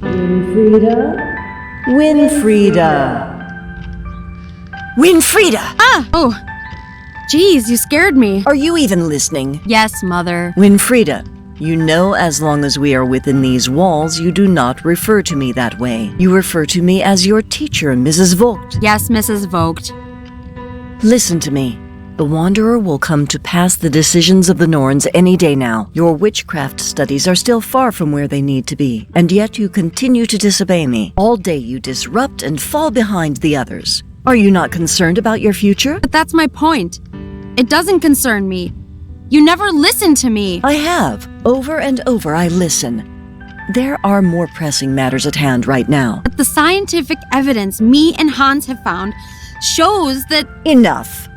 Winfrieda? Winfrieda! Winfrieda! Ah! Oh! Jeez, you scared me. Are you even listening? Yes, Mother. Winfrieda, you know as long as we are within these walls, you do not refer to me that way. You refer to me as your teacher, Mrs. Vogt. Yes, Mrs. Vogt. Listen to me. The Wanderer will come to pass the decisions of the Norns any day now. Your witchcraft studies are still far from where they need to be, and yet you continue to disobey me. All day you disrupt and fall behind the others. Are you not concerned about your future? But that's my point. It doesn't concern me. You never listen to me. I have. Over and over I listen. There are more pressing matters at hand right now. But the scientific evidence me and Hans have found shows that... Enough.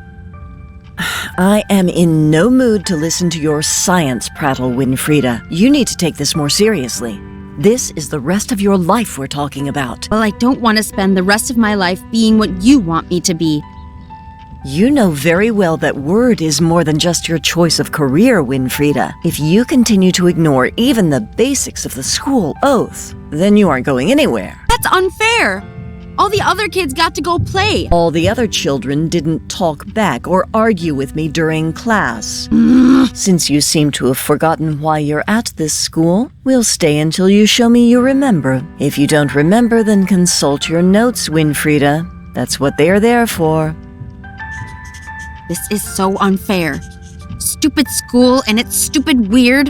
I am in no mood to listen to your science prattle, Winfrieda. You need to take this more seriously. This is the rest of your life we're talking about. Well, I don't want to spend the rest of my life being what you want me to be. You know very well that word is more than just your choice of career, Winfrieda. If you continue to ignore even the basics of the school oath, then you aren't going anywhere. That's unfair. All the other kids got to go play. All the other children didn't talk back or argue with me during class. Since you seem to have forgotten why you're at this school, we'll stay until you show me you remember. If you don't remember, then consult your notes, Winfrieda. That's what they're there for. This is so unfair. Stupid school and it's stupid weird.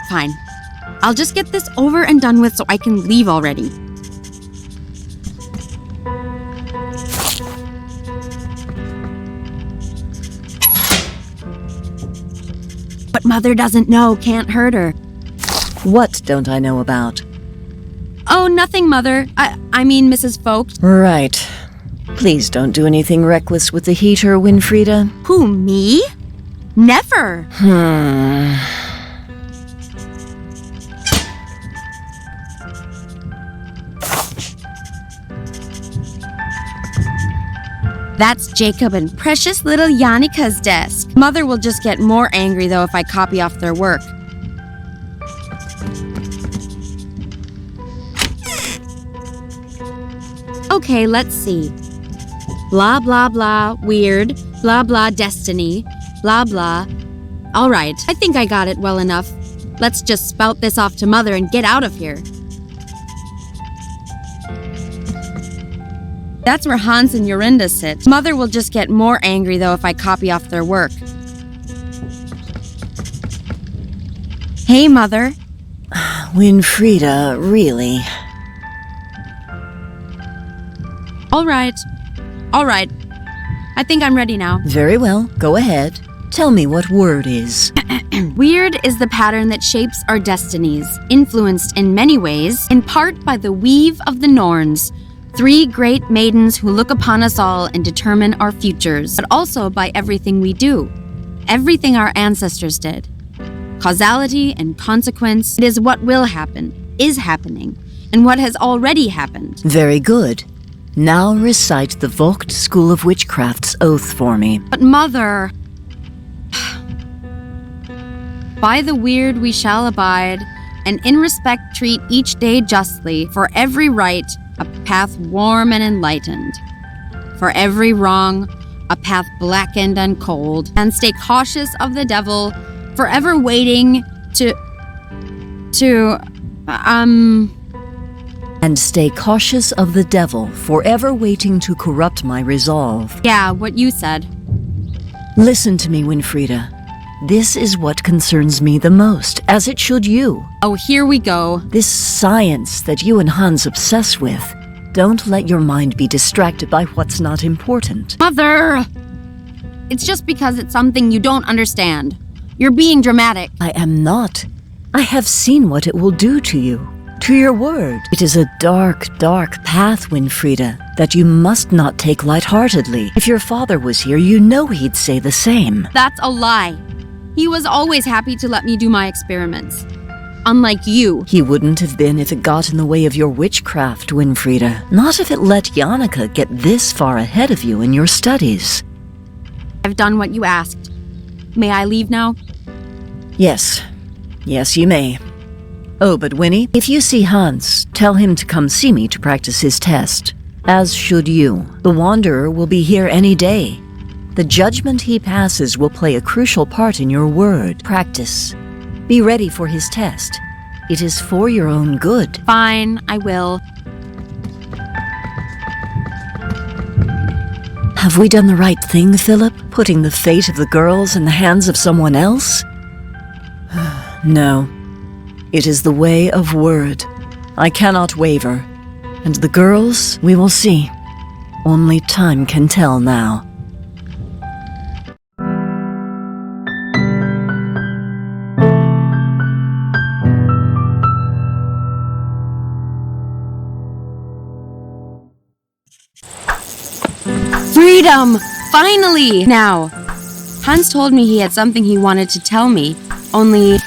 Fine. I'll just get this over and done with so I can leave already. What Mother doesn't know can't hurt her. What don't I know about? Oh, nothing, Mother. I mean, Mrs. Vogt. Right. Please don't do anything reckless with the heater, Winfrieda. Who, me? Never. That's Jacob and precious little Jannika's desk. Mother will just get more angry, though, if I copy off their work. Okay, let's see. Blah, blah, blah, weird. Blah, blah, destiny. Blah, blah. All right, I think I got it well enough. Let's just spout this off to Mother and get out of here. That's where Hans and Jorinda sit. Mother will just get more angry, though, if I copy off their work. Hey, Mother. Winfrieda, really? All right. I think I'm ready now. Very well, go ahead. Tell me what word is. Weird is the pattern that shapes our destinies, influenced in many ways, in part by the weave of the Norns, 3 great maidens who look upon us all and determine our futures, but also by everything we do, everything our ancestors did. Causality and consequence, it is what will happen, is happening, and what has already happened. Very good. Now recite the Vogt School of Witchcraft's oath for me. But Mother... By the weird we shall abide, and in respect treat each day justly, for every right, a path warm and enlightened. For every wrong, a path blackened and cold. And stay cautious of the devil, forever waiting And stay cautious of the devil, forever waiting to corrupt my resolve. Yeah, what you said. Listen to me, Winfrieda. This is what concerns me the most, as it should you. Oh, here we go. This science that you and Hans obsess with. Don't let your mind be distracted by what's not important. Mother! It's just because it's something you don't understand. You're being dramatic. I am not. I have seen what it will do to you, to your word. It is a dark, dark path, Winfrieda, that you must not take lightheartedly. If your father was here, you know he'd say the same. That's a lie. He was always happy to let me do my experiments. Unlike you. He wouldn't have been if it got in the way of your witchcraft, Winfrieda. Not if it let Jannika get this far ahead of you in your studies. I've done what you asked. May I leave now? Yes. Yes, you may. Oh, but Winnie, if you see Hans, tell him to come see me to practice his test. As should you. The Wanderer will be here any day. The judgment he passes will play a crucial part in your word. Practice. Be ready for his test. It is for your own good. Fine, I will. Have we done the right thing, Philip? Putting the fate of the girls in the hands of someone else? No. It is the way of word. I cannot waver. And the girls, we will see. Only time can tell now. Freedom! Finally! Now, Hans told me he had something he wanted to tell me, only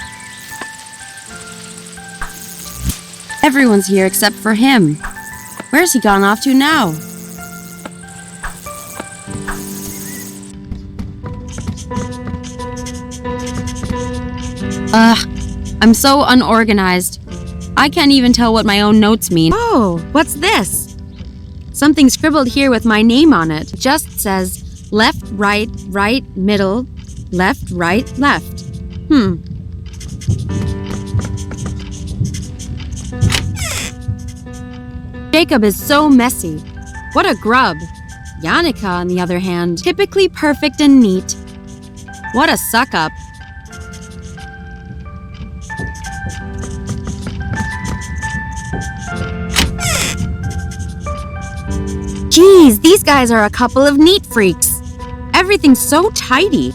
everyone's here except for him. Where's he gone off to now? I'm so unorganized. I can't even tell what my own notes mean. Oh, what's this? Something scribbled here with my name on it. It just says left, right, right, middle, left, right, left. Jacob is so messy. What a grub. Yannicka, on the other hand, typically perfect and neat. What a suck-up. Geez, these guys are a couple of neat freaks. Everything's so tidy.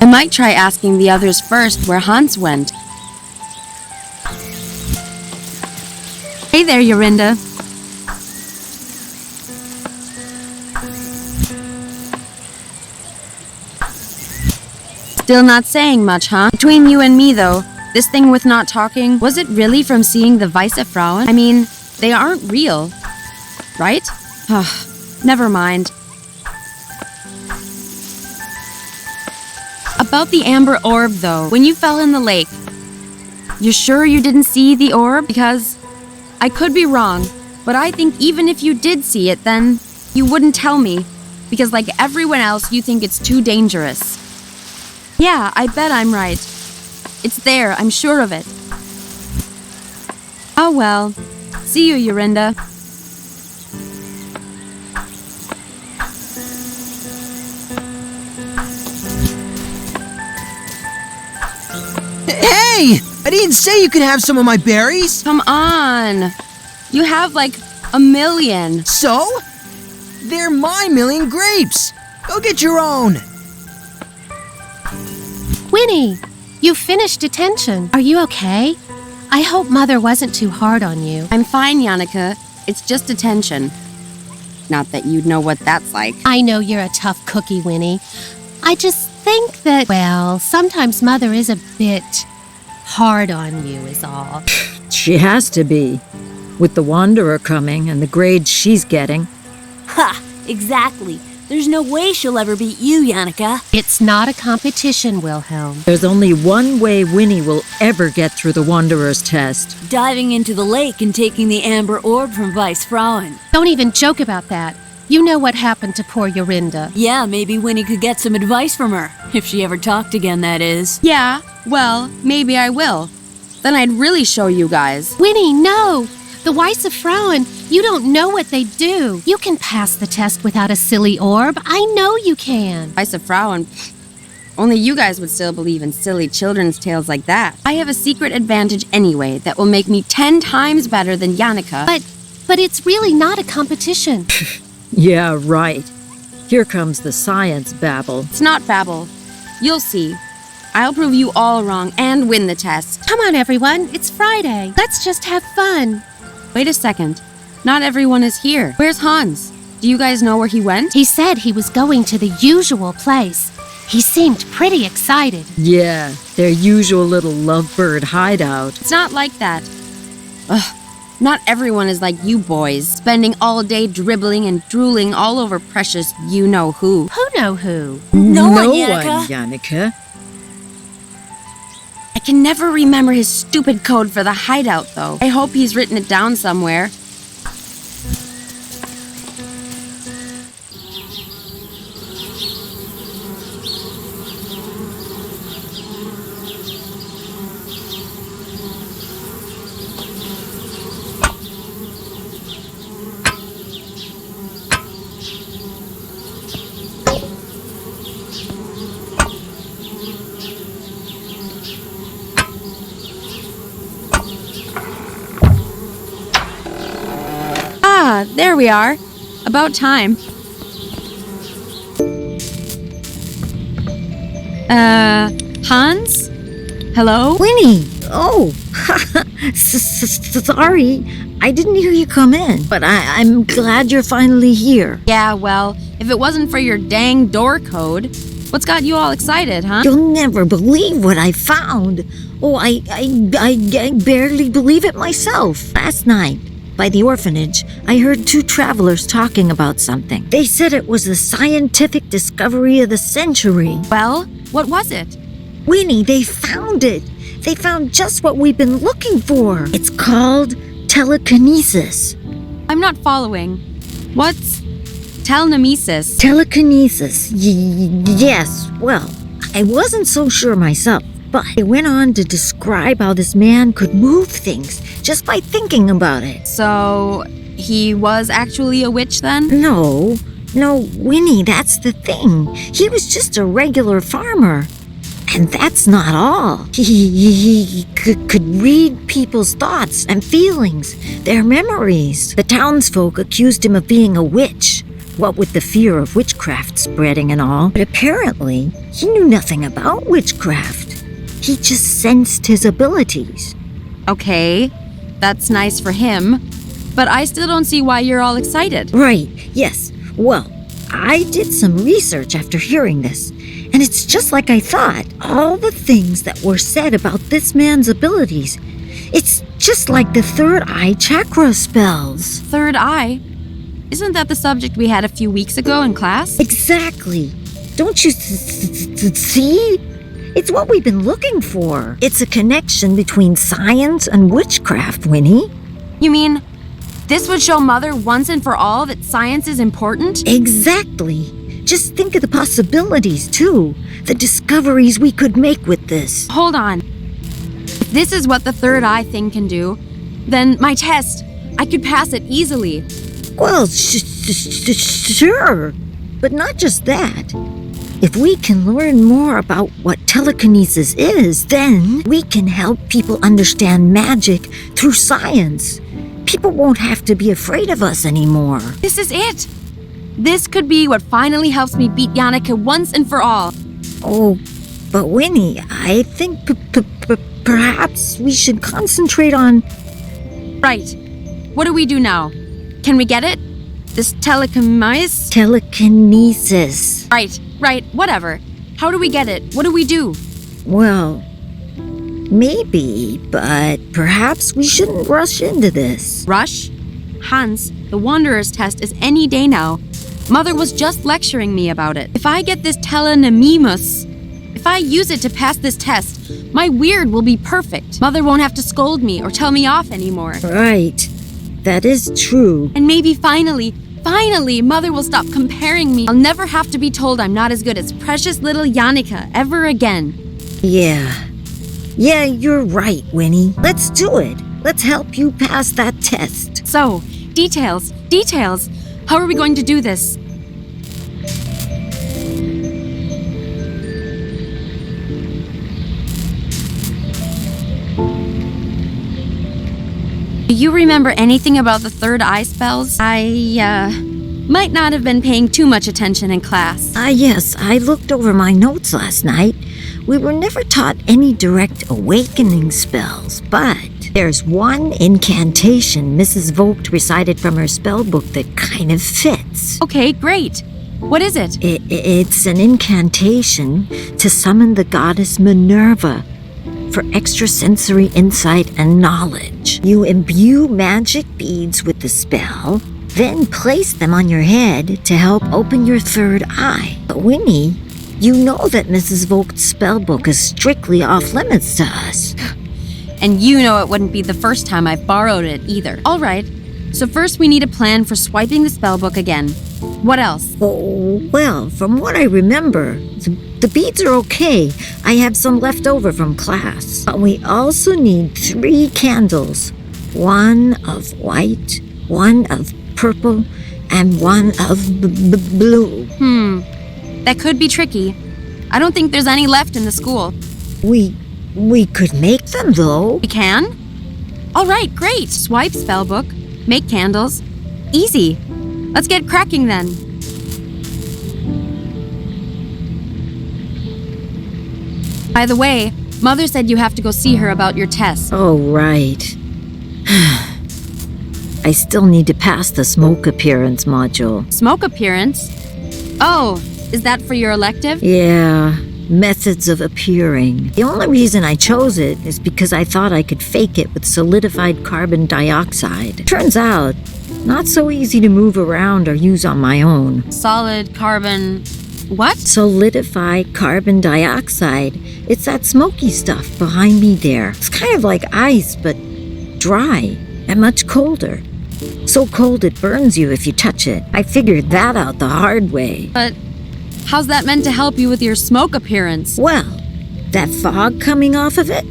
I might try asking the others first where Hans went. Hey there, Yorinda. Still not saying much, huh? Between you and me, though, this thing with not talking, was it really from seeing the Weisse Frauen? I mean, they aren't real, right? Never mind. About the amber orb, though, when you fell in the lake, you're sure you didn't see the orb? Because I could be wrong, but I think even if you did see it, then you wouldn't tell me, because like everyone else, you think it's too dangerous. Yeah, I bet I'm right. It's there, I'm sure of it. Oh well. See you, Yorinda. Hey! I didn't say you could have some of my berries! Come on. You have like a million. So? They're my million grapes! Go get your own! Winnie, you finished detention. Are you okay? I hope Mother wasn't too hard on you. I'm fine, Yannicka. It's just detention. Not that you'd know what that's like. I know you're a tough cookie, Winnie. I just think that, well, sometimes Mother is a bit hard on you is all. She has to be, with the Wanderer coming and the grades she's getting. Ha! Exactly. There's no way she'll ever beat you, Yannicka. It's not a competition, Wilhelm. There's only one way Winnie will ever get through the Wanderer's test. Diving into the lake and taking the amber orb from Weisse Frauen. Don't even joke about that. You know what happened to poor Yorinda. Yeah, maybe Winnie could get some advice from her. If she ever talked again, that is. Yeah, well, maybe I will. Then I'd really show you guys. Winnie, no! The Weisse Frauen, you don't know what they do. You can pass the test without a silly orb. I know you can. Weisse Frauen. Only you guys would still believe in silly children's tales like that. I have a secret advantage anyway that will make me 10 times better than Yannicka. But it's really not a competition. Yeah, right. Here comes the science babble. It's not babble. You'll see. I'll prove you all wrong and win the test. Come on, everyone. It's Friday. Let's just have fun. Wait a second. Not everyone is here. Where's Hans? Do you guys know where he went? He said he was going to the usual place. He seemed pretty excited. Yeah, their usual little lovebird hideout. It's not like that. Ugh. Not everyone is like you boys, spending all day dribbling and drooling all over precious you-know-who. Who know who? No one, Yannicka. Yannicka. I can never remember his stupid code for the hideout, though. I hope he's written it down somewhere. Ah, there we are. About time. Hans? Hello? Winnie! Oh! Sorry. I didn't hear you come in, but I'm glad you're finally here. Yeah, well, if it wasn't for your dang door code, what's got you all excited, huh? You'll never believe what I found. Oh, I barely believe it myself. Last night, by the orphanage, I heard two travelers talking about something. They said it was the scientific discovery of the century. Well, what was it? Winnie, they found it. They found just what we've been looking for. It's called telekinesis. I'm not following. What's telekinesis? Telekinesis. Yes, well, I wasn't so sure myself, but it went on to describe how this man could move things just by thinking about it. So, he was actually a witch then? No, Winnie, that's the thing. He was just a regular farmer. And that's not all. He could read people's thoughts and feelings, their memories. The townsfolk accused him of being a witch, what with the fear of witchcraft spreading and all. But apparently, he knew nothing about witchcraft. He just sensed his abilities. Okay, that's nice for him. But I still don't see why you're all excited. Right, yes. Well, I did some research after hearing this. And it's just like I thought. All the things that were said about this man's abilities. It's just like the third eye chakra spells. Third eye? Isn't that the subject we had a few weeks ago in class? Exactly. Don't you see? It's what we've been looking for. It's a connection between science and witchcraft, Winnie. You mean, this would show Mother once and for all that science is important? Exactly. Just think of the possibilities, too. The discoveries we could make with this. Hold on. If this is what the third eye thing can do, then my test, I could pass it easily. Well, sure. But not just that. If we can learn more about what telekinesis is, then we can help people understand magic through science. People won't have to be afraid of us anymore. This is it. This could be what finally helps me beat Yannicka once and for all. Oh, but Winnie, I think perhaps we should concentrate on... Right. What do we do now? Can we get it? This telekinesis? Telekinesis. Right, whatever. How do we get it? What do we do? Well, maybe, but perhaps we shouldn't rush into this. Rush? Hans, the Wanderer's test is any day now. Mother was just lecturing me about it. If I get this telekinesis, if I use it to pass this test, my weird will be perfect. Mother won't have to scold me or tell me off anymore. Right. That is true. And maybe finally, Mother will stop comparing me. I'll never have to be told I'm not as good as precious little Yannicka ever again. Yeah, you're right, Winnie. Let's do it. Let's help you pass that test. So, details. How are we going to do this? Do you remember anything about the third eye spells? I, might not have been paying too much attention in class. Yes, I looked over my notes last night. We were never taught any direct awakening spells, but there's one incantation Mrs. Vogt recited from her spell book that kind of fits. Okay, great. What is it? It's an incantation to summon the goddess Minerva. for extrasensory insight and knowledge. You imbue magic beads with the spell, then place them on your head to help open your third eye. But Winnie, you know that Mrs. Vogt's spellbook is strictly off limits to us. And you know it wouldn't be the first time I've borrowed it either. All right, so first we need a plan for swiping the spellbook again. What else? Oh, well, from what I remember, the beads are okay. I have some left over from class. But we also need 3 candles. One of white, one of purple, and one of blue. That could be tricky. I don't think there's any left in the school. We could make them, though. We can? All right, great. Swipe spellbook, make candles. Easy. Let's get cracking then. By the way, Mother said you have to go see her about your test. Oh, right. I still need to pass the smoke appearance module. Smoke appearance? Oh, is that for your elective? Yeah, methods of appearing. The only reason I chose it is because I thought I could fake it with solidified carbon dioxide. Turns out, not so easy to move around or use on my own. Solid carbon... What? Solidified carbon dioxide. It's that smoky stuff behind me there. It's kind of like ice, but dry and much colder. So cold it burns you if you touch it. I figured that out the hard way. But how's that meant to help you with your smoke appearance? Well, that fog coming off of it,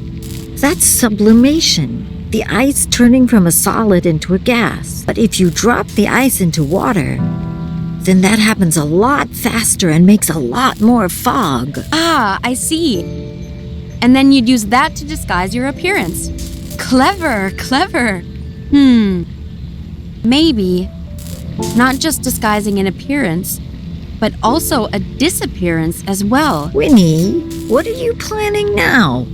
that's sublimation. The ice turning from a solid into a gas. But if you drop the ice into water, then that happens a lot faster and makes a lot more fog. Ah, I see. And then you'd use that to disguise your appearance. Clever, clever. Maybe not just disguising an appearance, but also a disappearance as well. Winnie, what are you planning now?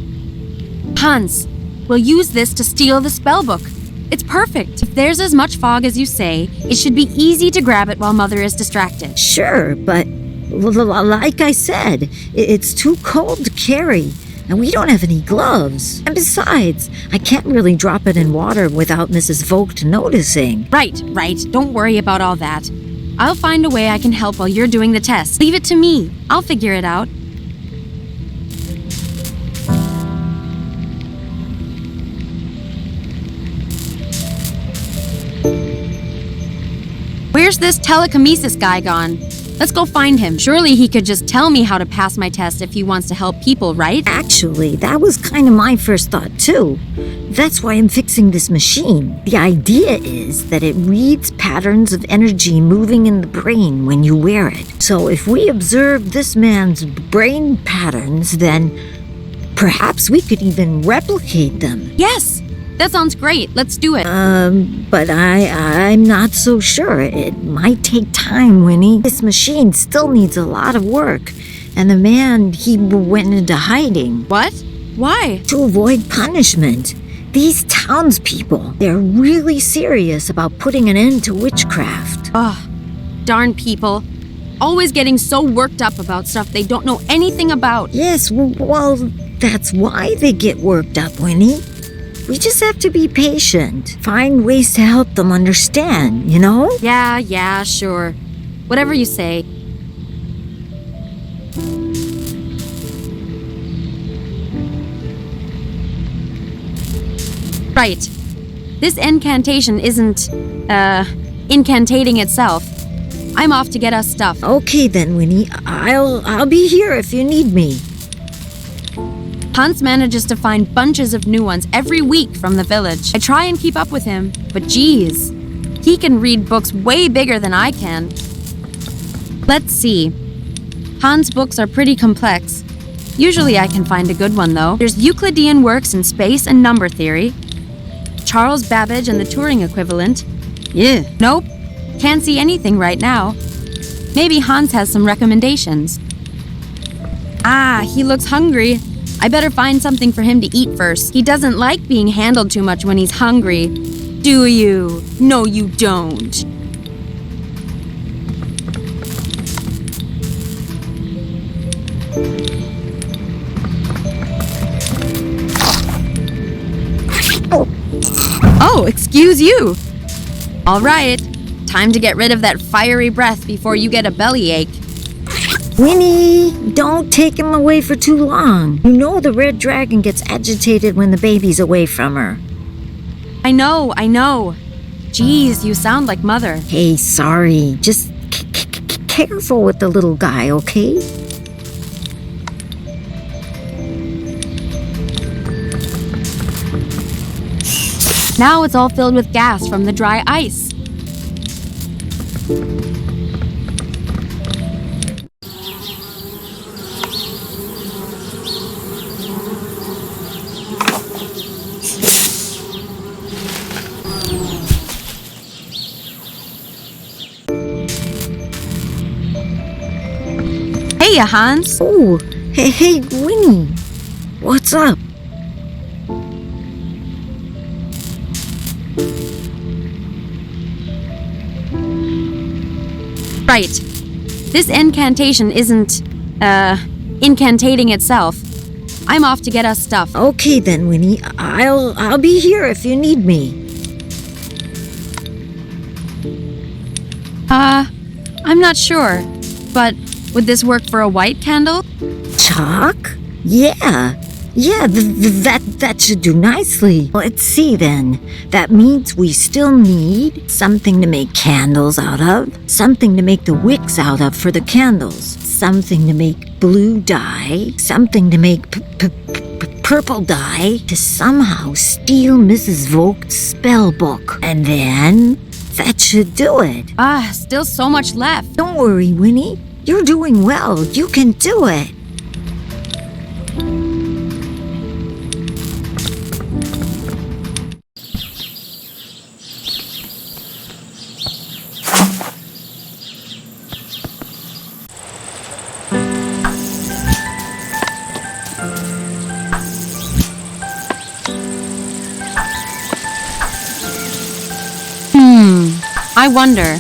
Hans, we'll use this to steal the spellbook. It's perfect. If there's as much fog as you say, it should be easy to grab it while Mother is distracted. Sure, but like I said, it's too cold to carry, and we don't have any gloves. And besides, I can't really drop it in water without Mrs. Vogt noticing. Right. Don't worry about all that. I'll find a way I can help while you're doing the test. Leave it to me. I'll figure it out. Where's this telekinesis guy gone? Let's go find him. Surely he could just tell me how to pass my test if he wants to help people, right? Actually, that was kind of my first thought, too. That's why I'm fixing this machine. The idea is that it reads patterns of energy moving in the brain when you wear it. So if we observe this man's brain patterns, then perhaps we could even replicate them. Yes! That sounds great. Let's do it. But I'm not so sure. It might take time, Winnie. This machine still needs a lot of work. And the man, he went into hiding. What? Why? To avoid punishment. These townspeople, they're really serious about putting an end to witchcraft. Ugh, darn people. Always getting so worked up about stuff they don't know anything about. Yes, well, that's why they get worked up, Winnie. We just have to be patient. Find ways to help them understand, you know? Yeah, sure. Whatever you say. Right. This incantation isn't, incantating itself. I'm off to get us stuff. Okay then, Winnie. I'll be here if you need me. Hans manages to find bunches of new ones every week from the village. I try and keep up with him, but geez, he can read books way bigger than I can. Let's see. Hans' books are pretty complex. Usually I can find a good one, though. There's Euclidean works in space and number theory. Charles Babbage and the Turing equivalent. Nope. Can't see anything right now. Maybe Hans has some recommendations. Ah, he looks hungry. I better find something for him to eat first. He doesn't like being handled too much when he's hungry. Do you? No, you don't. Oh, excuse you. All right, time to get rid of that fiery breath before you get a bellyache. Winnie, don't take him away for too long. You know the red dragon gets agitated when the baby's away from her. I know. Geez, you sound like Mother. Hey, sorry. Just careful with the little guy, okay? Now it's all filled with gas from the dry ice. Hey, Hans. Oh, hey, Winnie. What's up? Right. This incantation isn't, incantating itself. I'm off to get us stuff. Okay then, Winnie. I'll be here if you need me. I'm not sure, but would this work for a white candle? Chalk? Yeah, that should do nicely. Let's see then. That means we still need something to make candles out of, something to make the wicks out of for the candles, something to make blue dye, something to make purple dye, to somehow steal Mrs. Vogt's spell book. And then that should do it. Still so much left. Don't worry, Winnie. You're doing well. You can do it. I wonder.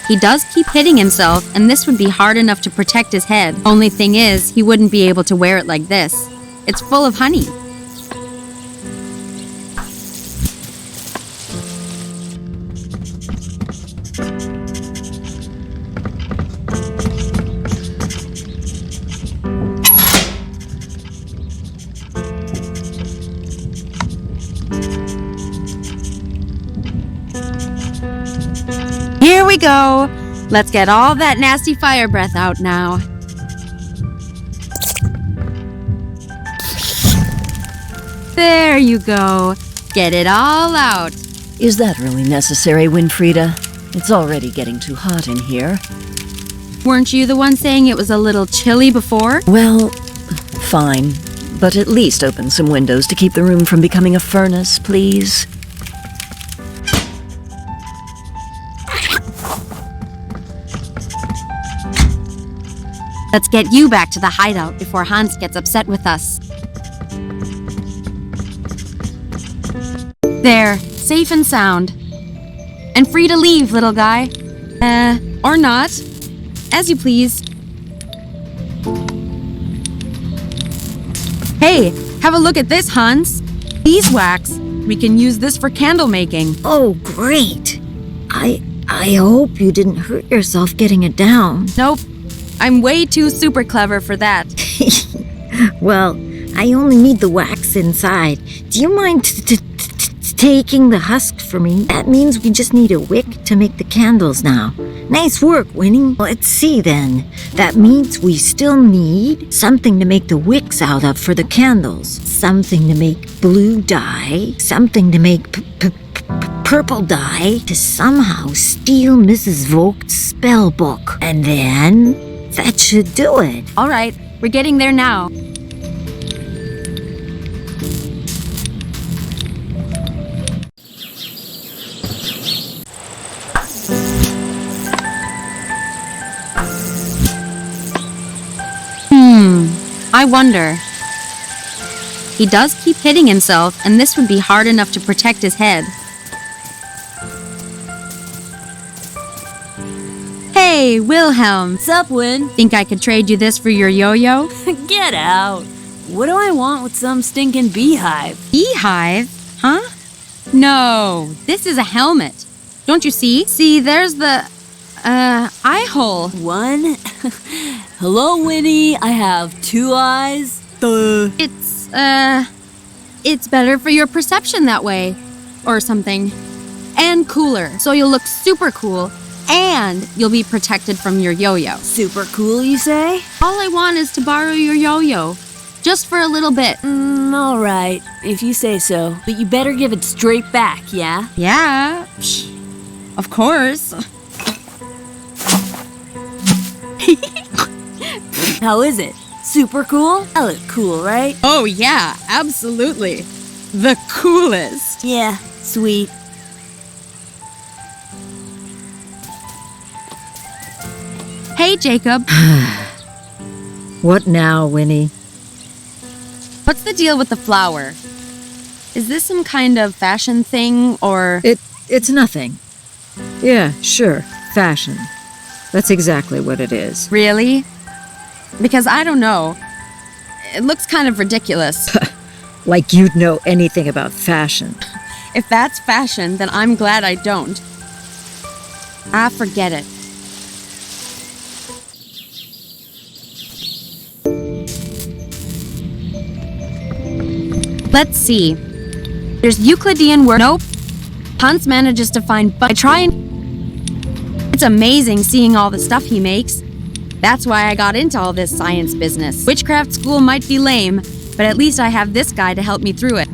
He does keep hitting himself, and this would be hard enough to protect his head. Only thing is, he wouldn't be able to wear it like this. It's full of honey. Here we go. Let's get all that nasty fire breath out now. There you go. Get it all out. Is that really necessary, Winfrieda? It's already getting too hot in here. Weren't you the one saying it was a little chilly before? Well, fine. But at least open some windows to keep the room from becoming a furnace, please. Let's get you back to the hideout before Hans gets upset with us. There, safe and sound. And free to leave, little guy. Or not. As you please. Hey, have a look at this, Hans. Beeswax. We can use this for candle making. Oh, great. I hope you didn't hurt yourself getting it down. Nope. I'm way too super clever for that. Well, I only need the wax inside. Do you mind taking the husk for me? That means we just need a wick to make the candles now. Nice work, Winnie. Let's see then. That means we still need something to make the wicks out of for the candles, something to make blue dye, something to make purple dye, to somehow steal Mrs. Vogt's spell book. And then that should do it. All right, we're getting there now. I wonder. He does keep hitting himself, and this would be hard enough to protect his head. Hey, Wilhelm. What's up, Win? Think I could trade you this for your yo-yo? Get out. What do I want with some stinking beehive? Beehive? Huh? No, this is a helmet. Don't you see? See, there's the, eye hole. One? Hello, Winnie. I have 2 eyes. Duh. It's better for your perception that way. Or something. And cooler, so you'll look super cool. And you'll be protected from your yo-yo. Super cool, you say? All I want is to borrow your yo-yo. Just for a little bit. All right, if you say so. But you better give it straight back, yeah? Yeah. Psh, of course. How is it? Super cool? I look cool, right? Oh yeah, absolutely. The coolest. Yeah, sweet. Hey, Jacob. What now, Winnie? What's the deal with the flower? Is this some kind of fashion thing, or... It's nothing. Yeah, sure, fashion. That's exactly what it is. Really? Because I don't know. It looks kind of ridiculous. Like you'd know anything about fashion. If that's fashion, then I'm glad I don't. Ah, forget it. Let's see. There's Euclidean work. Nope. Hans manages to find, but I try and... It's amazing seeing all the stuff he makes. That's why I got into all this science business. Witchcraft school might be lame, but at least I have this guy to help me through it.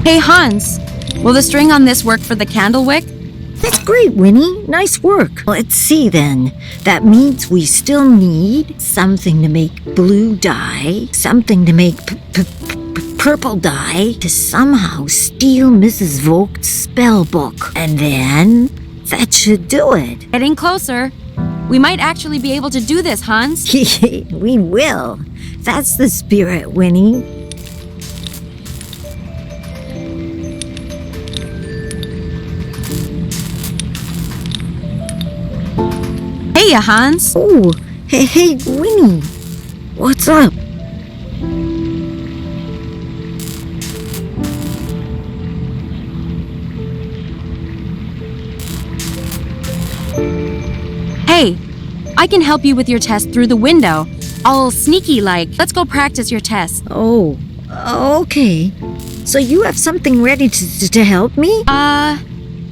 Hey Hans, will the string on this work for the candle wick? That's great, Winnie. Nice work. Let's see then. That means we still need something to make blue dye, something to make purple dye, to somehow steal Mrs. Vogt's spell book. And then that should do it. Getting closer. We might actually be able to do this, Hans. We will. That's the spirit, Winnie. Hey, Hans. Oh, hey, Winnie. What's up? Hey, I can help you with your test through the window. All sneaky like. Let's go practice your test. Oh, okay. So you have something ready to help me?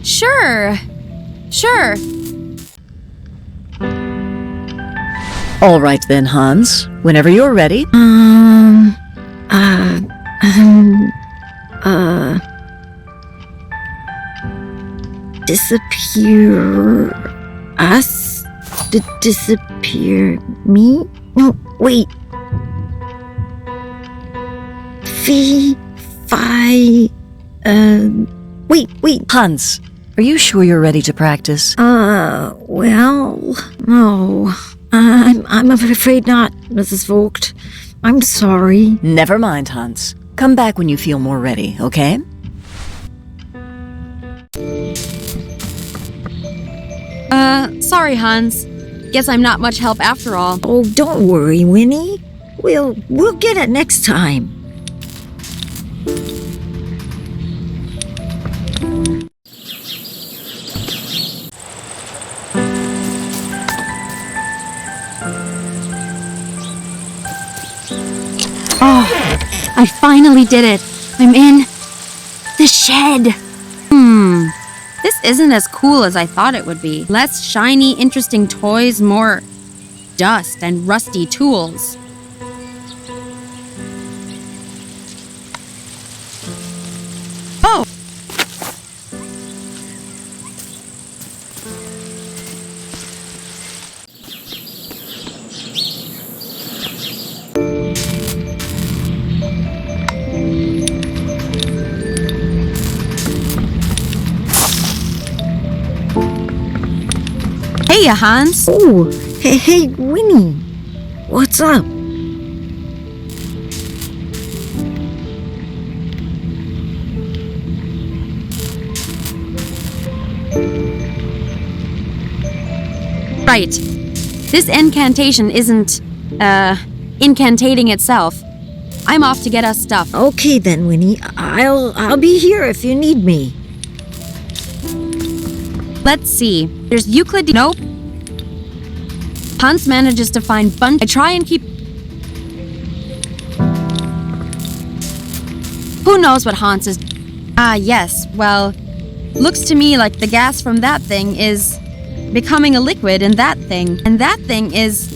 Sure. Sure. All right then, Hans. Whenever you're ready. Disappear us? Disappear me? No, wait. Wait. Hans, are you sure you're ready to practice? Well, no. I'm afraid not, Mrs. Vogt. I'm sorry. Never mind, Hans. Come back when you feel more ready, okay? Sorry, Hans. Guess I'm not much help after all. Oh, don't worry, Winnie. We'll get it next time. Oh, I finally did it. I'm in the shed. This isn't as cool as I thought it would be. Less shiny, interesting toys, more dust and rusty tools. Oh! Hey, Hans. Oh, hey, Winnie. What's up? Right. This incantation isn't, incantating itself. I'm off to get us stuff. Okay then, Winnie. I'll be here if you need me. Let's see. There's Euclid. Nope. Hans manages to find bunch. I try and keep. Who knows what Hans is? Ah, yes. Well, looks to me like the gas from that thing is becoming a liquid in that thing. And that thing is.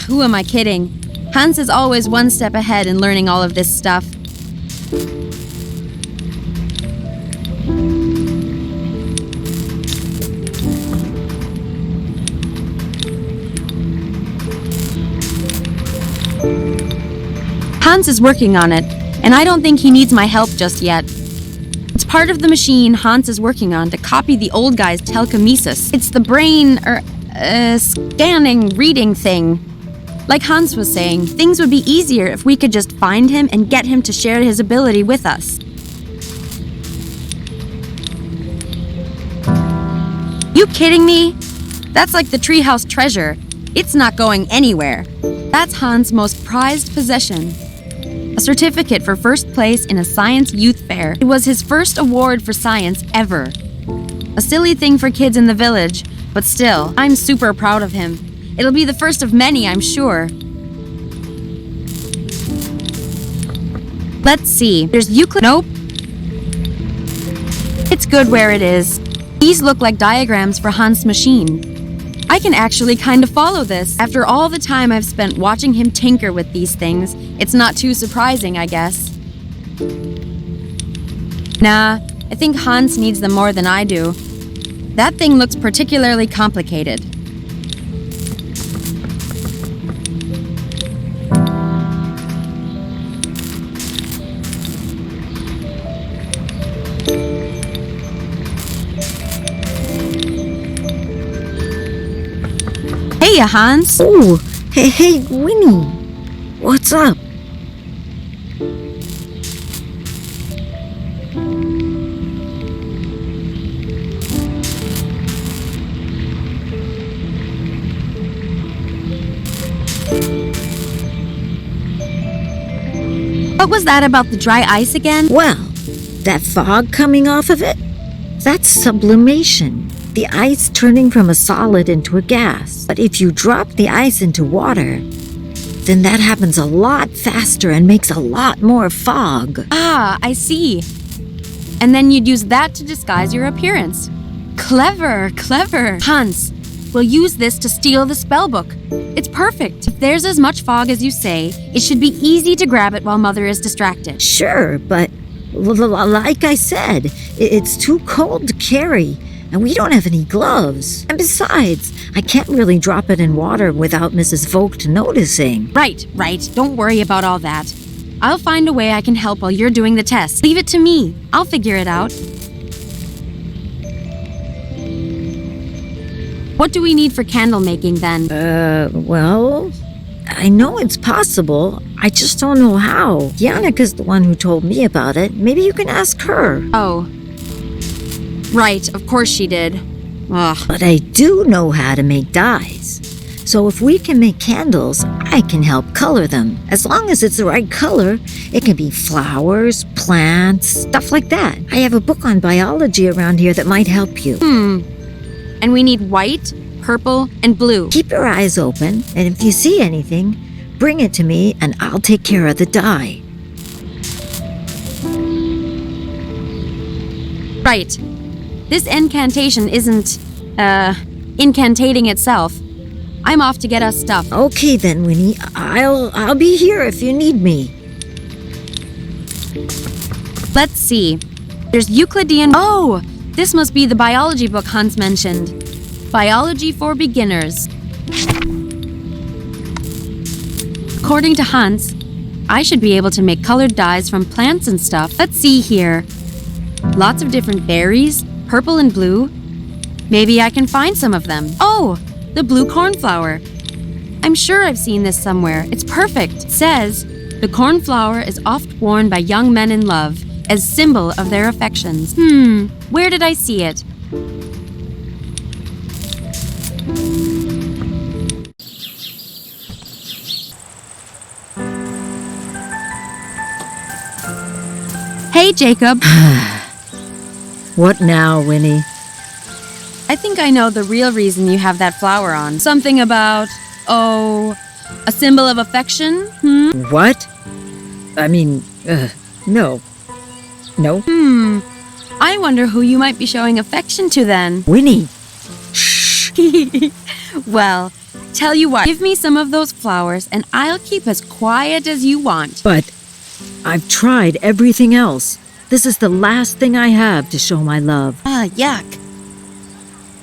Who am I kidding? Hans is always one step ahead in learning all of this stuff. Hans is working on it, and I don't think he needs my help just yet. It's part of the machine Hans is working on to copy the old guy's telekinesis. It's the brain, scanning, reading thing. Like Hans was saying, things would be easier if we could just find him and get him to share his ability with us. You kidding me? That's like the treehouse treasure. It's not going anywhere. That's Hans' most prized possession. A certificate for first place in a science youth fair. It was his first award for science ever. A silly thing for kids in the village, but still, I'm super proud of him. It'll be the first of many, I'm sure. Let's see. There's Euclid. Nope. It's good where it is. These look like diagrams for Hans' machine. I can actually kind of follow this. After all the time I've spent watching him tinker with these things, it's not too surprising, I guess. Nah, I think Hans needs them more than I do. That thing looks particularly complicated. Hey, Hans. Oh, hey, Winnie. What's up? What was that about the dry ice again? Well, that fog coming off of it? That's sublimation. The ice turning from a solid into a gas. But if you drop the ice into water, then that happens a lot faster and makes a lot more fog. Ah, I see. And then you'd use that to disguise your appearance. Clever, clever. Hans, we'll use this to steal the spellbook. It's perfect. If there's as much fog as you say, it should be easy to grab it while Mother is distracted. Sure, but like I said, it's too cold to carry. And we don't have any gloves. And besides, I can't really drop it in water without Mrs. Vogt noticing. Right. Don't worry about all that. I'll find a way I can help while you're doing the test. Leave it to me. I'll figure it out. What do we need for candle making then? Well, I know it's possible. I just don't know how. Jannika's the one who told me about it. Maybe you can ask her. Oh. Right, of course she did. Ugh. But I do know how to make dyes. So if we can make candles, I can help color them. As long as it's the right color, it can be flowers, plants, stuff like that. I have a book on biology around here that might help you. And we need white, purple, and blue. Keep your eyes open, and if you see anything, bring it to me and I'll take care of the dye. Right. This incantation isn't, incantating itself. I'm off to get us stuff. Okay then, Winnie. I'll be here if you need me. Let's see. There's Euclidean. Oh! This must be the biology book Hans mentioned. Biology for Beginners. According to Hans, I should be able to make colored dyes from plants and stuff. Let's see here. Lots of different berries, purple and blue. Maybe I can find some of them. Oh, the blue cornflower. I'm sure I've seen this somewhere. It's perfect. It says, the cornflower is oft worn by young men in love as symbol of their affections. Where did I see it? Hey, Jacob. What now, Winnie? I think I know the real reason you have that flower on. Something about, a symbol of affection? What? I mean, no. No. I wonder who you might be showing affection to then. Winnie! Shh! Well, tell you what, give me some of those flowers and I'll keep as quiet as you want. But I've tried everything else. This is the last thing I have to show my love. Yuck.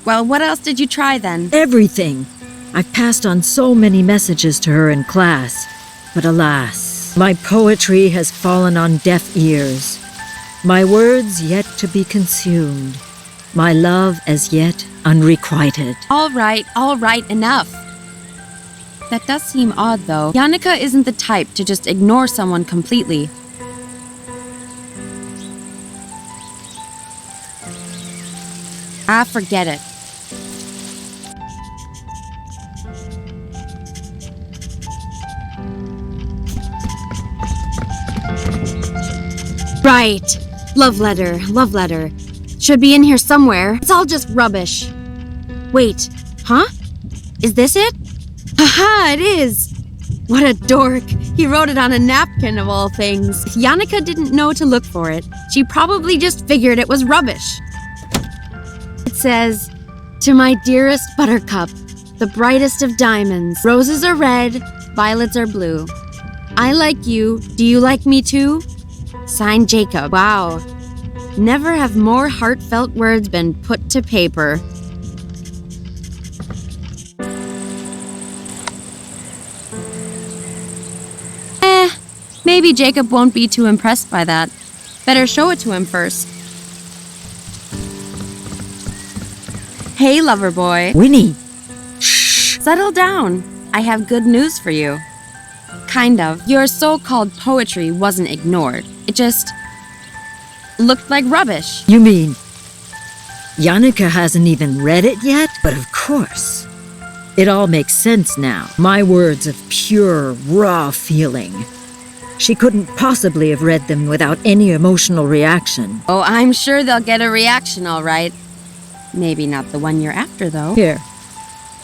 Well, what else did you try then? Everything! I've passed on so many messages to her in class. But alas, my poetry has fallen on deaf ears. My words yet to be consumed. My love as yet unrequited. All right, enough. That does seem odd, though. Yannicka isn't the type to just ignore someone completely. Forget it. Right. Love letter. Should be in here somewhere. It's all just rubbish. Wait, huh? Is this it? Haha, it is! What a dork. He wrote it on a napkin of all things. If Yannicka didn't know to look for it, she probably just figured it was rubbish. It says, "To my dearest buttercup, the brightest of diamonds. Roses are red, violets are blue. I like you. Do you like me too? Signed, Jacob." Wow. Never have more heartfelt words been put to paper. Maybe Jacob won't be too impressed by that. Better show it to him first. Hey, lover boy. Winnie! Shh! Settle down. I have good news for you. Kind of. Your so-called poetry wasn't ignored. It just looked like rubbish. You mean Yannicka hasn't even read it yet? But of course. It all makes sense now. My words of pure, raw feeling. She couldn't possibly have read them without any emotional reaction. Oh, I'm sure they'll get a reaction, all right. Maybe not the one you're after, though. Here.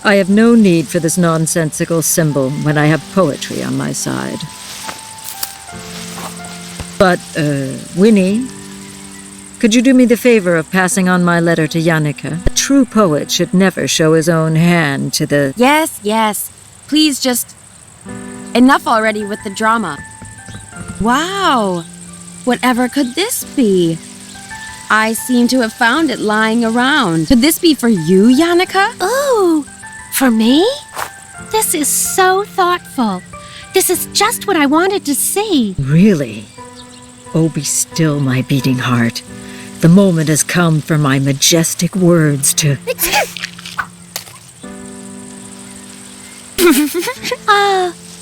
I have no need for this nonsensical symbol when I have poetry on my side. But, Winnie, could you do me the favor of passing on my letter to Yannicka? A true poet should never show his own hand to the... Yes. Please just... Enough already with the drama. Wow! Whatever could this be? I seem to have found it lying around. Could this be for you, Yannicka? Ooh, for me? This is so thoughtful. This is just what I wanted to see. Really? Oh, be still, my beating heart. The moment has come for my majestic words to...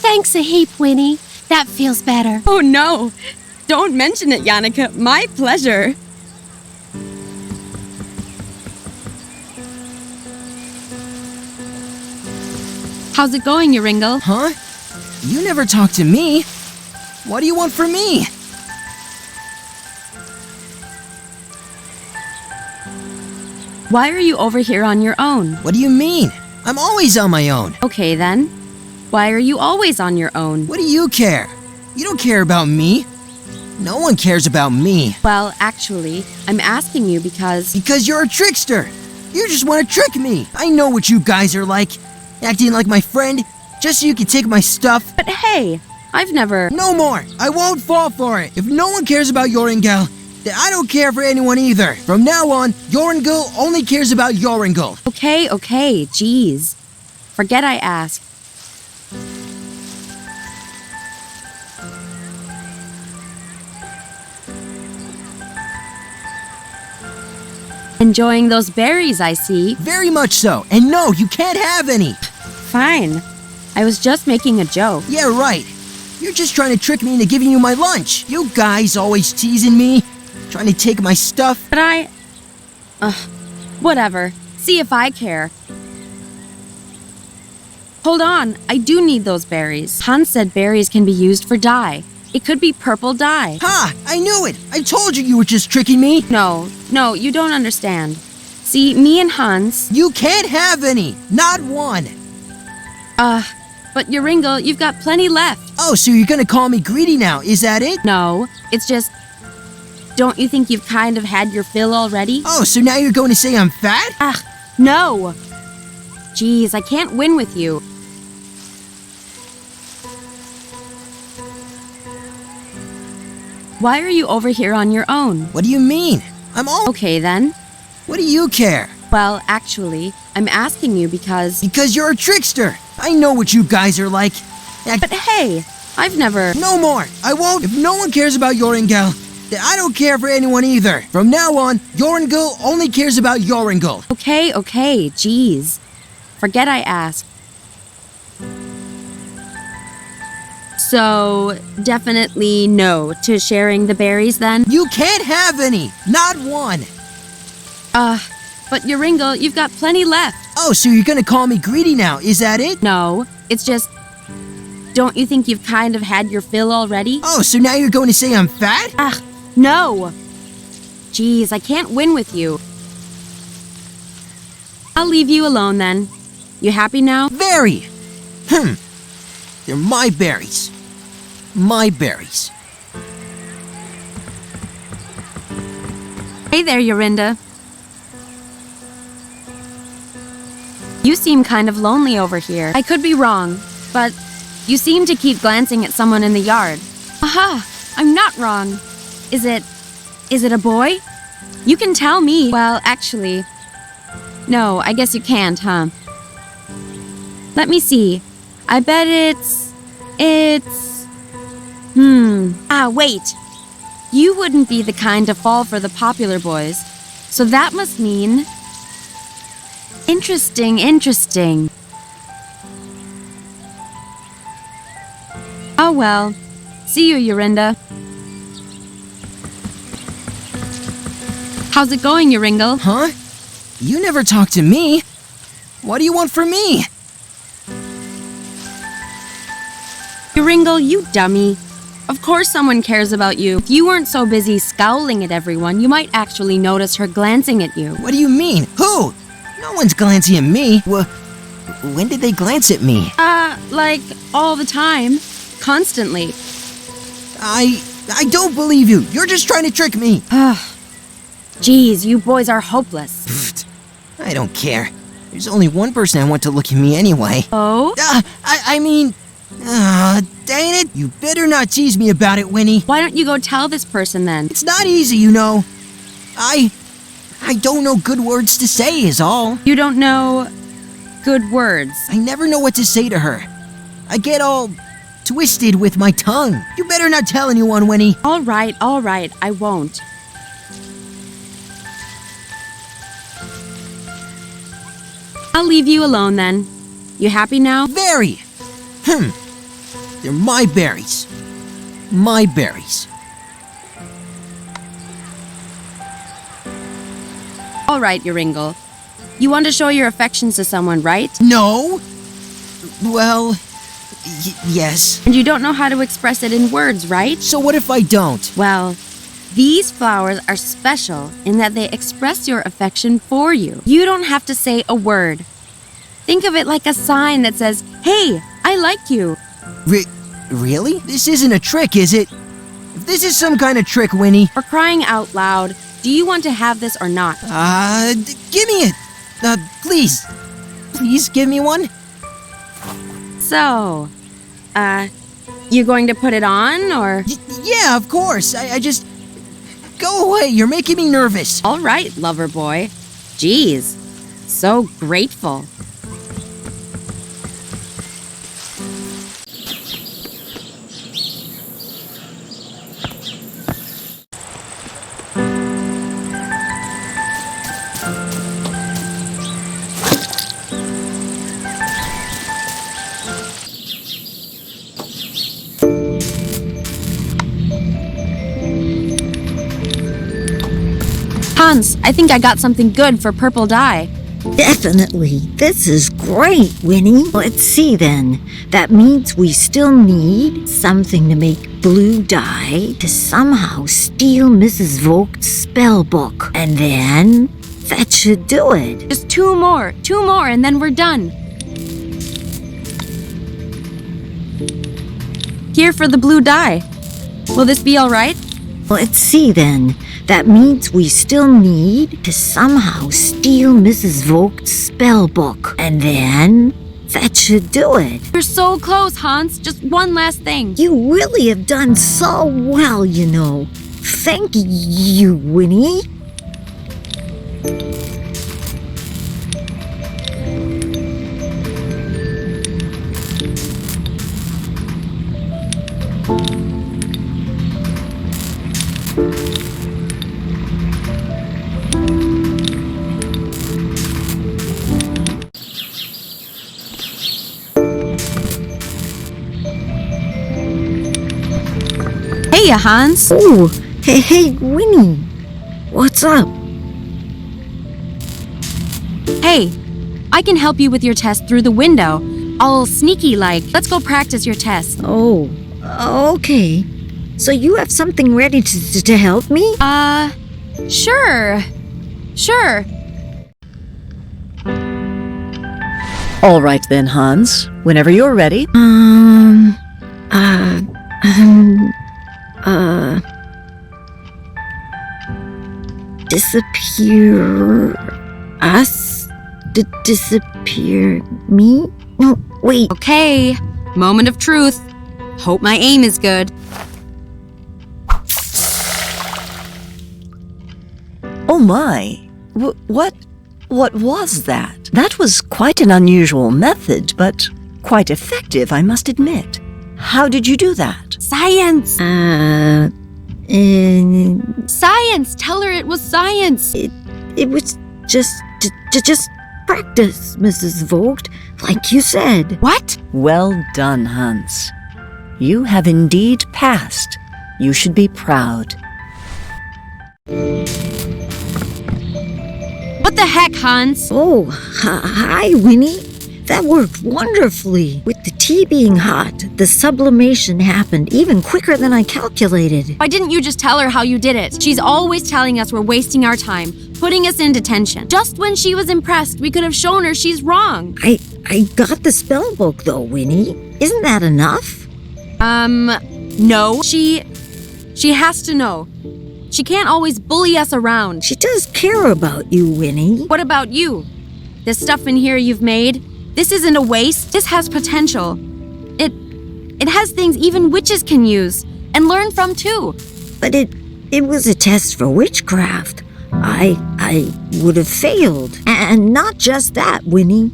Thanks a heap, Winnie. That feels better. Oh no! Don't mention it, Yannicka. My pleasure. How's it going, Joringel? Huh? You never talk to me. What do you want from me? Why are you over here on your own? What do you mean? I'm always on my own. Okay then. Why are you always on your own? What do you care? You don't care about me. No one cares about me. Well, actually, I'm asking you because... Because you're a trickster. You just want to trick me. I know what you guys are like. Acting like my friend, just so you can take my stuff. But hey, I've never... No more. I won't fall for it. If no one cares about Joringel, then I don't care for anyone either. From now on, Joringel only cares about Joringel. Okay, geez. Forget I asked. Enjoying those berries, I see. Very much so. And no, you can't have any. Fine. I was just making a joke. Yeah, right. You're just trying to trick me into giving you my lunch. You guys always teasing me, trying to take my stuff. But I... whatever. See if I care. Hold on, I do need those berries. Hans said berries can be used for dye. It could be purple dye. Ha! I knew it! I told you you were just tricking me! No, you don't understand. See, me and Hans, You can't have any! Not one! but Joringel, you've got plenty left. Oh, so you're gonna call me greedy now, is that it? No, it's just, don't you think you've kind of had your fill already? Oh, so now you're going to say I'm fat? No. Geez, I can't win with you. Why are you over here on your own? What do you mean? I'm all. Okay then. What do you care? Well, actually, I'm asking you because... Because you're a trickster! I know what you guys are like. But hey, I've never... No more! I won't! If no one cares about Joringel, then I don't care for anyone either. From now on, Joringel only cares about Joringel. Okay, geez. Forget I asked. So, definitely no to sharing the berries then? You can't have any! Not one! But Joringel, you've got plenty left. Oh, so you're gonna call me greedy now, is that it? No, it's just... Don't you think you've kind of had your fill already? Oh, so now you're going to say I'm fat? No. Geez, I can't win with you. I'll leave you alone then. You happy now? Very! They're my berries. My berries. Hey there, Yorinda. You seem kind of lonely over here. I could be wrong, but you seem to keep glancing at someone in the yard. Aha! I'm not wrong. Is it a boy? You can tell me. Well, actually, no, I guess you can't, huh? Let me see. I bet it's... wait. You wouldn't be the kind to fall for the popular boys. So that must mean... Interesting. Oh well. See you, Yorinda. How's it going, Joringel? Huh? You never talk to me. What do you want from me? Joringel, you dummy. Of course someone cares about you. If you weren't so busy scowling at everyone, you might actually notice her glancing at you. What do you mean? Who? No one's glancing at me. When did they glance at me? Like, all the time. Constantly. I don't believe you. You're just trying to trick me. Geez, you boys are hopeless. I don't care. There's only one person I want to look at me anyway. Oh? Dang it. You better not tease me about it, Winnie. Why don't you go tell this person then? It's not easy, you know. I don't know good words to say is all. You don't know good words. I never know what to say to her. I get all twisted with my tongue. You better not tell anyone, Winnie. All right, I won't. I'll leave you alone then. You happy now? Very. They're my berries. My berries. All right, Joringel. You want to show your affections to someone, right? No. Well, yes. And you don't know how to express it in words, right? So what if I don't? Well, these flowers are special in that they express your affection for you. You don't have to say a word. Think of it like a sign that says, "Hey, I like you." Really? This isn't a trick, is it? If this is some kind of trick, Winnie. For crying out loud, do you want to have this or not? Give me it. Please. Please give me one. So, you going to put it on, or? Yeah, of course. I just... Go away, you're making me nervous. All right, lover boy. Geez, so grateful. Hans, I think I got something good for purple dye. Definitely. This is great, Winnie. Let's see then. That means we still need something to make blue dye to somehow steal Mrs. Vogt's spell book. And then that should do it. Just two more, and then we're done. Here for the blue dye. Will this be all right? Let's see then. That means we still need to somehow steal Mrs. Vogt's spell book. And then that should do it. You're so close, Hans. Just one last thing. You really have done so well, you know. Thank you, Winnie. Hey, Hans. Oh, hey, Winnie. What's up? Hey, I can help you with your test through the window. All sneaky like. Let's go practice your test. Oh, okay. So you have something ready to help me? Sure. All right then, Hans. Whenever you're ready. Disappear us? Disappear me? No, wait. Okay, moment of truth. Hope my aim is good. Oh my. What was that? That was quite an unusual method, but quite effective, I must admit. How did you do that? Science! Science! Tell her it was science! It was just practice, Mrs. Vogt, like you said. What? Well done, Hans. You have indeed passed. You should be proud. What the heck, Hans? Oh, hi, Winnie. That worked wonderfully. With the tea being hot, the sublimation happened even quicker than I calculated. Why didn't you just tell her how you did it? She's always telling us we're wasting our time, putting us in detention. Just when she was impressed, we could have shown her she's wrong. I got the spell book though, Winnie. Isn't that enough? No. She has to know. She can't always bully us around. She does care about you, Winnie. What about you? This stuff in here you've made, this isn't a waste. This has potential. It has things even witches can use and learn from too. But it was a test for witchcraft. I would have failed. And not just that, Winnie.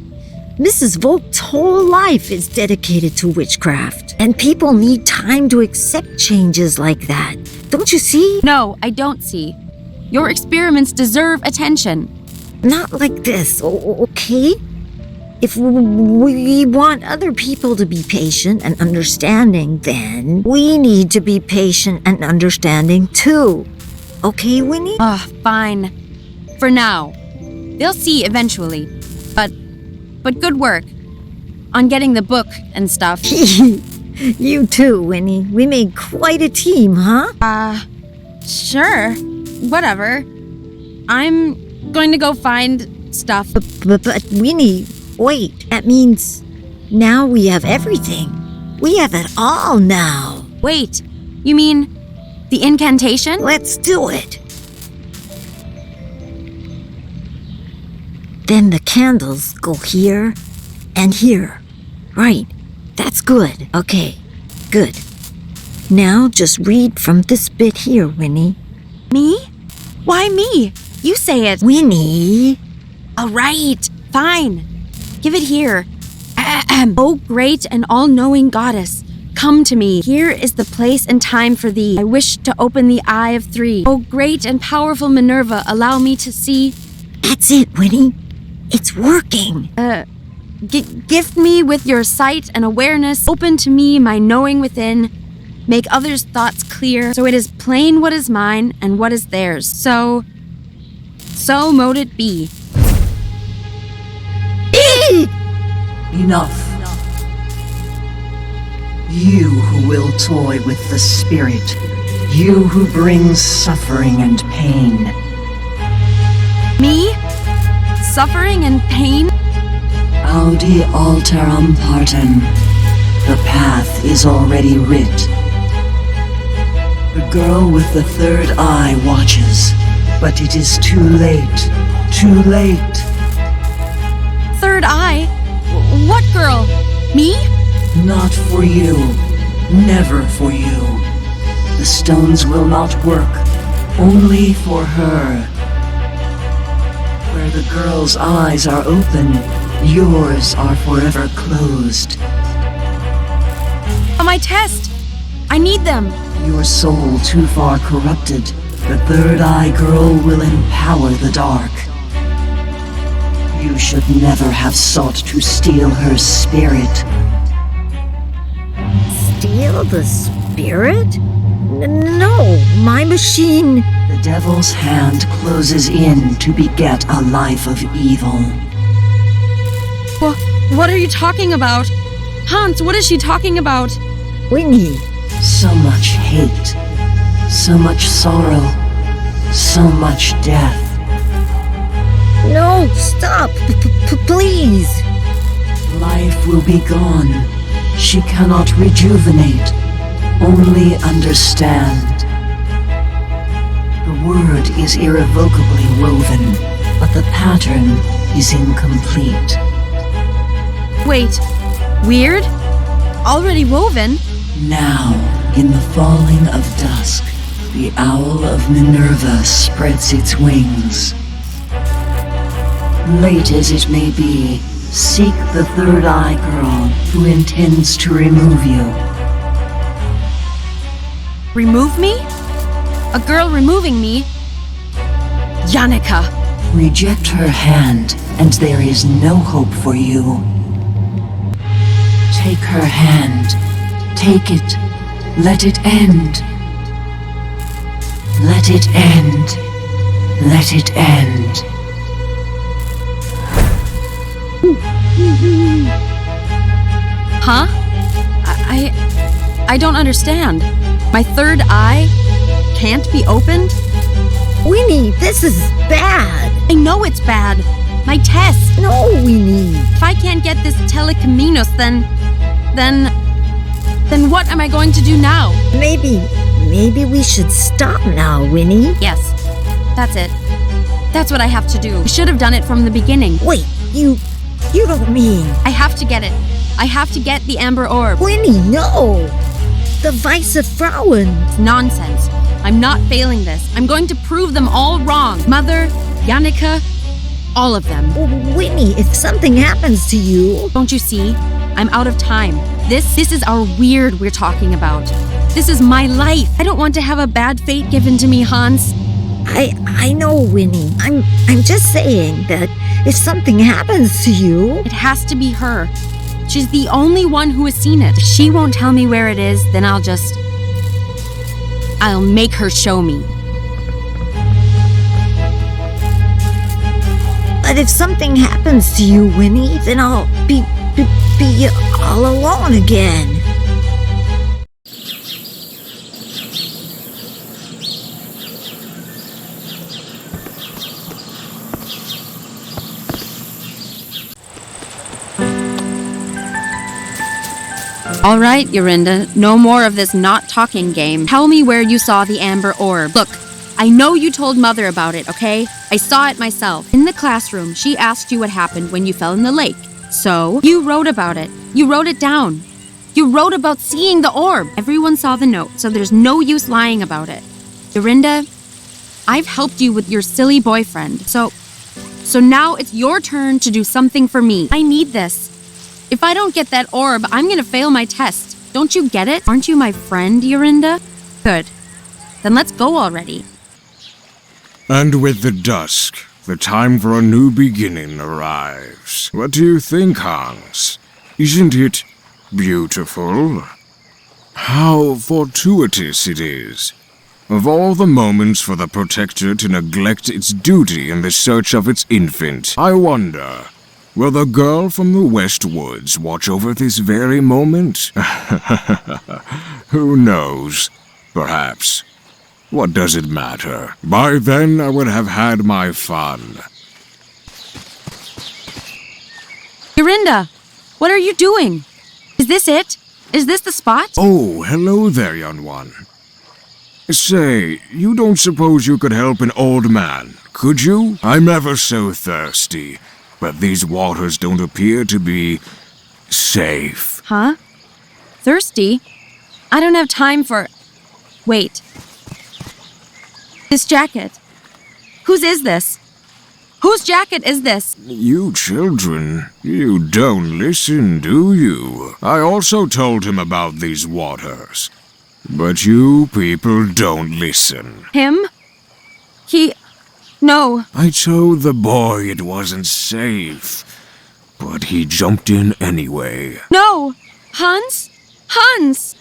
Mrs. Vogt's whole life is dedicated to witchcraft. And people need time to accept changes like that. Don't you see? No, I don't see. Your experiments deserve attention. Not like this, okay? If we want other people to be patient and understanding, then we need to be patient and understanding too. Okay, Winnie? Fine. For now. They'll see eventually. But good work. On getting the book and stuff. You too, Winnie. We made quite a team, huh? Sure. Whatever. I'm going to go find stuff. But Winnie, wait. That means now we have everything. We have it all now. Wait. You mean the incantation? Let's do it. Then the candles go here and here. Right. That's good. Okay. Good. Now just read from this bit here, Winnie. Me? Why me? You say it. Winnie. All right. Fine. Give it here. O great and all-knowing goddess, come to me. Here is the place and time for thee. I wish to open the eye of three. O great and powerful Minerva, allow me to see. That's it, Winnie. It's working. Gift me with your sight and awareness. Open to me my knowing within. Make others' thoughts clear, so it is plain what is mine and what is theirs. So mote it be. Enough. You who will toy with the spirit. You who brings suffering and pain. Me? Suffering and pain? Audi alteram partem. The path is already writ. The girl with the third eye watches, but it is too late. Too late. Third eye? What girl? Me? Not for you. Never for you. The stones will not work. Only for her. Where the girl's eyes are open, yours are forever closed. My test! I need them! Your soul too far corrupted, the third eye girl will empower the dark. You should never have sought to steal her spirit. Steal the spirit? No, my machine. The devil's hand closes in to beget a life of evil. What are you talking about? Hans, what is she talking about? Winnie, So much hate, so much sorrow, so much death. no, stop, please. Life will be gone. She cannot rejuvenate, only understand. The word is irrevocably woven, but the pattern is incomplete. Wait, weird? Already woven? Now, in the falling of dusk, the owl of Minerva spreads its wings. Late as it may be, seek the third eye girl who intends to remove you. Remove me? A girl removing me? Yannicka! Reject her hand, and there is no hope for you. Take her hand. Take it. Let it end. Let it end. Let it end. Huh? I don't understand. My third eye can't be opened? Winnie, this is bad. I know it's bad. My test. No, Winnie. If I can't get this telecaminos, then what am I going to do now? Maybe we should stop now, Winnie. Yes, that's it. That's what I have to do. I should have done it from the beginning. Wait, you don't mean... I have to get it. I have to get the amber orb. Winnie, no! The Weiße Frauen. Nonsense. I'm not failing this. I'm going to prove them all wrong. Mother, Yannicka, all of them. Winnie, if something happens to you... Don't you see? I'm out of time. This is our weird we're talking about. This is my life. I don't want to have a bad fate given to me, Hans. I know, Winnie. I'm just saying that if something happens to you... It has to be her. She's the only one who has seen it. If she won't tell me where it is, then I'll make her show me. But if something happens to you, Winnie, then I'll be all alone again. All right, Yorinda, no more of this not talking game. Tell me where you saw the amber orb. Look, I know you told Mother about it, okay? I saw it myself. In the classroom, she asked you what happened when you fell in the lake. So, you wrote about it. You wrote it down. You wrote about seeing the orb. Everyone saw the note, so there's no use lying about it. Yorinda, I've helped you with your silly boyfriend, so now it's your turn to do something for me. I need this. If I don't get that orb, I'm gonna fail my test. Don't you get it? Aren't you my friend, Yorinda? Good. Then let's go already. And with the dusk, the time for a new beginning arrives. What do you think, Hans? Isn't it beautiful? How fortuitous it is. Of all the moments for the Protector to neglect its duty in the search of its infant, I wonder, Will the girl from the West Woods watch over this very moment? Who knows? Perhaps. What does it matter? By then I would have had my fun. Yorinda, what are you doing? Is this it? Is this the spot? Oh, hello there, young one. Say, you don't suppose you could help an old man, could you? I'm ever so thirsty, but these waters don't appear to be safe. Huh? Thirsty? I don't have time for... Wait. This jacket. Whose is this? Whose jacket is this? You children, you don't listen, do you? I also told him about these waters. But you people don't listen. Him? No. I told the boy it wasn't safe, but he jumped in anyway. No! Hans? Hans!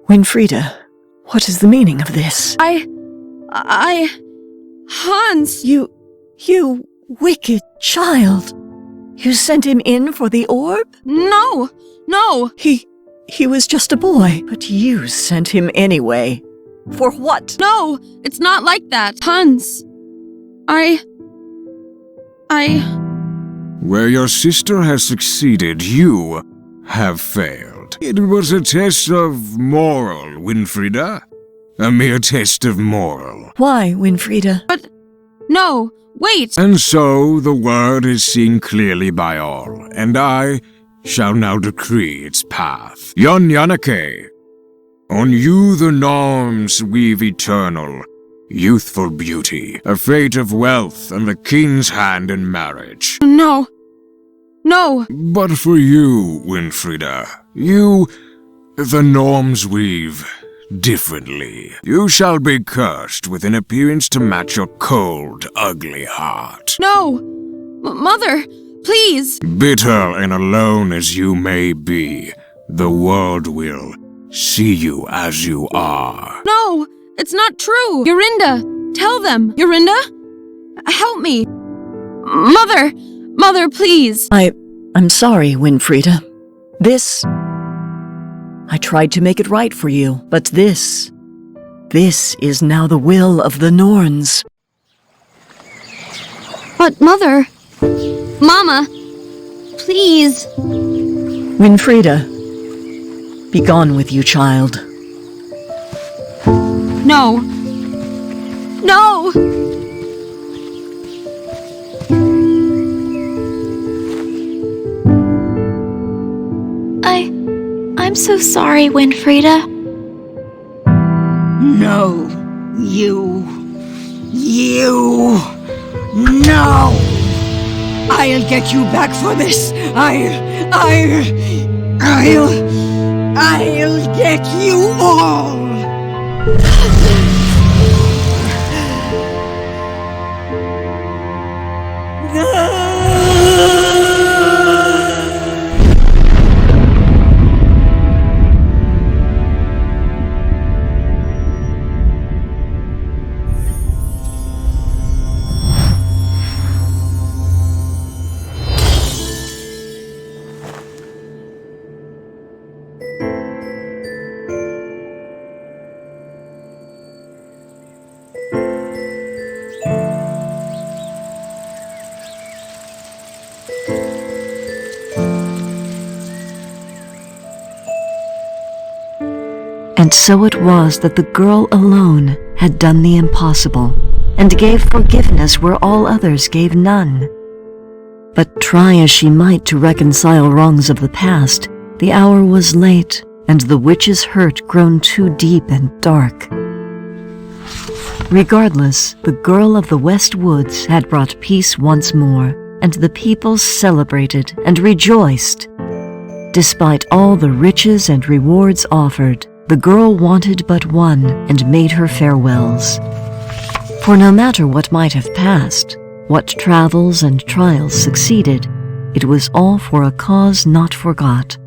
Winfrieda, what is the meaning of this? Hans! You wicked child. You sent him in for the orb? No! He was just a boy, but you sent him anyway. For what? No! It's not like that. Hans! Where your sister has succeeded, you have failed. It was a test of moral, Winfrieda. A mere test of moral. Why, Winfrieda? No! Wait! And so the word is seen clearly by all, and I shall now decree its path. Yon Yanake, on you the norms weave eternal, youthful beauty, a fate of wealth and the king's hand in marriage. No! But for you, Winfrieda, you, the norms weave differently. You shall be cursed with an appearance to match your cold, ugly heart. No! Mother, please! Bitter and alone as you may be, the world will see you as you are. No! It's not true! Yorinda! Tell them! Yorinda? Help me! Mother, please! I'm sorry, Winfrieda. I tried to make it right for you, but this is now the will of the Norns. But Mother... Mama! Please! Winfrieda, be gone with you, child. No! I'm so sorry, Winfrieda. No, no! I'll get you back for this. I'll get you all. And so it was that the girl alone had done the impossible, and gave forgiveness where all others gave none. But try as she might to reconcile wrongs of the past, the hour was late, and the witch's hurt grown too deep and dark. Regardless, the girl of the West Woods had brought peace once more, and the people celebrated and rejoiced. Despite all the riches and rewards offered, the girl wanted but one and made her farewells. For no matter what might have passed, what travels and trials succeeded, it was all for a cause not forgot.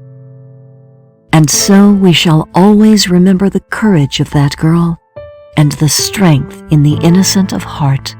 And so we shall always remember the courage of that girl and the strength in the innocent of heart.